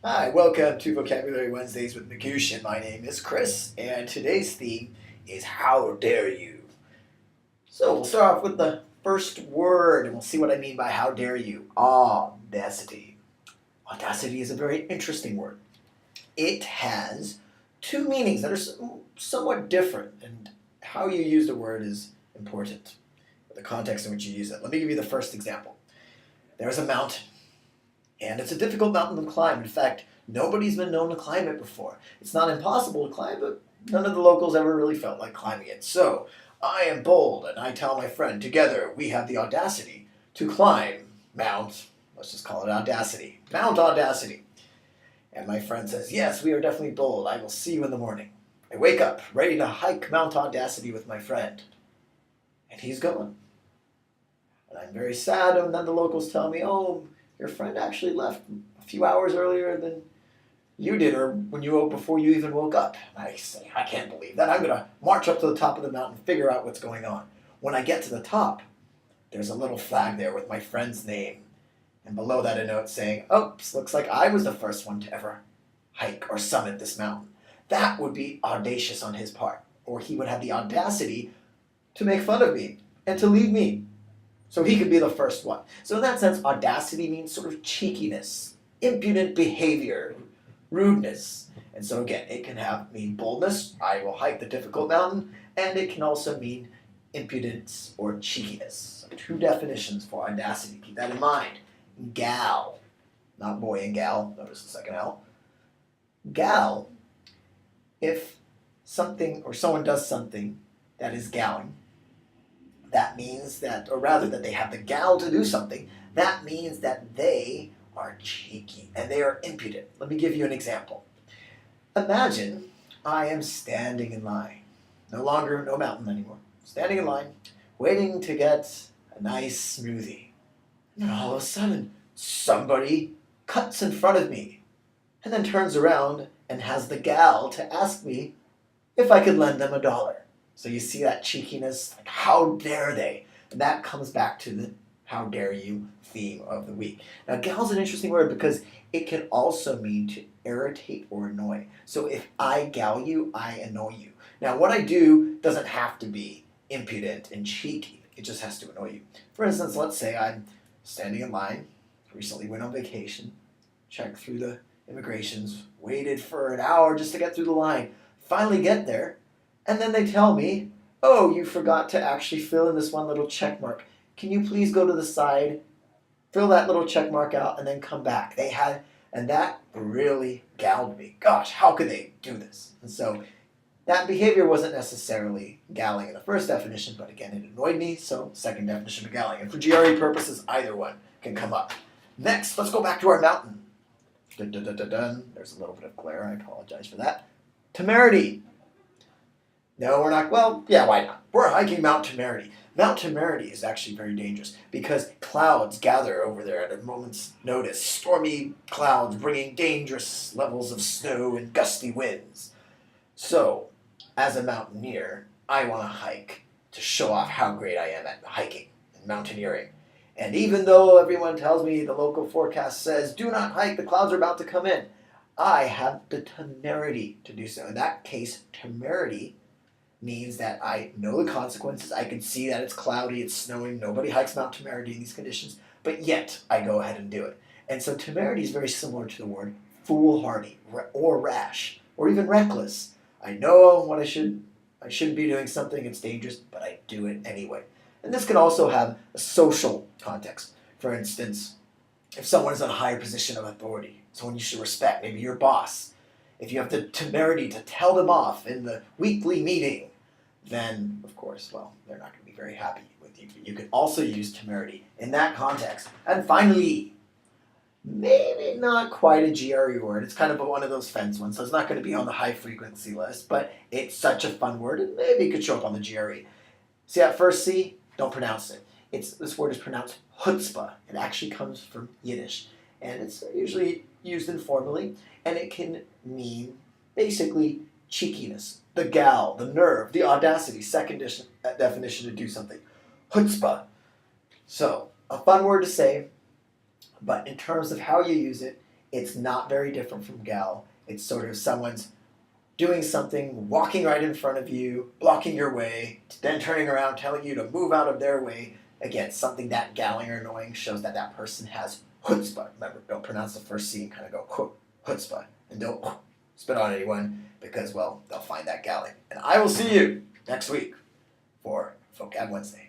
Hi, welcome to Vocabulary Wednesdays with Magushin. My name is Chris, and today's theme is How Dare You? So we'll start off with the first word, and we'll see what I mean by how dare you. Audacity. Audacity is a very interesting word. It has two meanings that are somewhat different, and how you use the word is important. The context in which you use it. Let me give you the first example. There's a mountain. And it's a difficult mountain to climb. In fact, nobody's been known to climb it before. It's not impossible to climb, but none of the locals ever really felt like climbing it. So, I am bold, and I tell my friend, together we have the audacity to climb let's just call it Audacity, Mount Audacity. And my friend says, yes, we are definitely bold. I will see you in the morning. I wake up, ready to hike Mount Audacity with my friend. And he's gone. And I'm very sad, and then the locals tell me, oh, your friend actually left a few hours earlier than you did, or when you woke before you even woke up. I say, I can't believe that. I'm going to march up to the top of the mountain and figure out what's going on. When I get to the top, there's a little flag there with my friend's name. And below that a note saying, oops, looks like I was the first one to ever hike or summit this mountain. That would be audacious on his part. Or he would have the audacity to make fun of me and to leave me, so he could be the first one. So in that sense, audacity means sort of cheekiness, impudent behavior, rudeness. And so again, it can mean boldness, I will hike the difficult mountain, and it can also mean impudence or cheekiness. So two definitions for audacity. Keep that in mind. Gal, not boy and gal, notice the second L. Gal, if something or someone does something that is galling, that means that, or rather that they have the gall to do something, that means that they are cheeky and they are impudent. Let me give you an example. Imagine I am standing in line, no mountain anymore, standing in line, waiting to get a nice smoothie. And all of a sudden, somebody cuts in front of me and then turns around and has the gall to ask me if I could lend them $1. So you see that cheekiness, like how dare they? And that comes back to the how dare you theme of the week. Now, gal's an interesting word because it can also mean to irritate or annoy. So if I gal you, I annoy you. Now, what I do doesn't have to be impudent and cheeky. It just has to annoy you. For instance, let's say I'm standing in line, recently went on vacation, checked through the immigrations, waited for an hour just to get through the line, finally get there, and then they tell me, oh, you forgot to actually fill in this one little check mark. Can you please go to the side, fill that little check mark out, and then come back? And that really galled me. Gosh, how could they do this? And so that behavior wasn't necessarily galling in the first definition, but again, it annoyed me, so second definition of galling. And for GRE purposes, either one can come up. Next, let's go back to our mountain. Dun, dun, dun, dun, dun. There's a little bit of glare, I apologize for that. Temerity. No, we're not. Well, yeah, why not? We're hiking Mount Temerity. Mount Temerity is actually very dangerous because clouds gather over there at a moment's notice. Stormy clouds bringing dangerous levels of snow and gusty winds. So, as a mountaineer, I want to hike to show off how great I am at hiking and mountaineering. And even though everyone tells me the local forecast says, do not hike, the clouds are about to come in, I have the temerity to do so. In that case, temerity means that I know the consequences. I can see that it's cloudy, it's snowing, nobody hikes Mount Temerity in these conditions, but yet I go ahead and do it. And so temerity is very similar to the word foolhardy or rash or even reckless. I know I shouldn't be doing something, it's dangerous, but I do it anyway. And this can also have a social context. For instance, if someone is in a higher position of authority, someone you should respect, maybe your boss, if you have the temerity to tell them off in the weekly meeting, then, of course, well, they're not going to be very happy with you. You can also use temerity in that context. And finally, maybe not quite a GRE word. It's kind of one of those fence ones, so it's not going to be on the high frequency list, but it's such a fun word, and maybe it could show up on the GRE. See that first C? Don't pronounce it. This word is pronounced chutzpah. It actually comes from Yiddish, and it's usually used informally, and it can mean basically cheekiness, the gall, the nerve, the audacity, second definition to do something. Chutzpah. So, a fun word to say, but in terms of how you use it, It's not very different from gal. It's sort of someone's doing something, walking right in front of you, blocking your way, then turning around, telling you to move out of their way. Again, something that galling or annoying shows that that person has chutzpah. Remember, don't pronounce the first C, kind of go chutzpah. And don't spit on anyone because, well, they'll find that galling. And I will see you next week for Vocab Wednesday.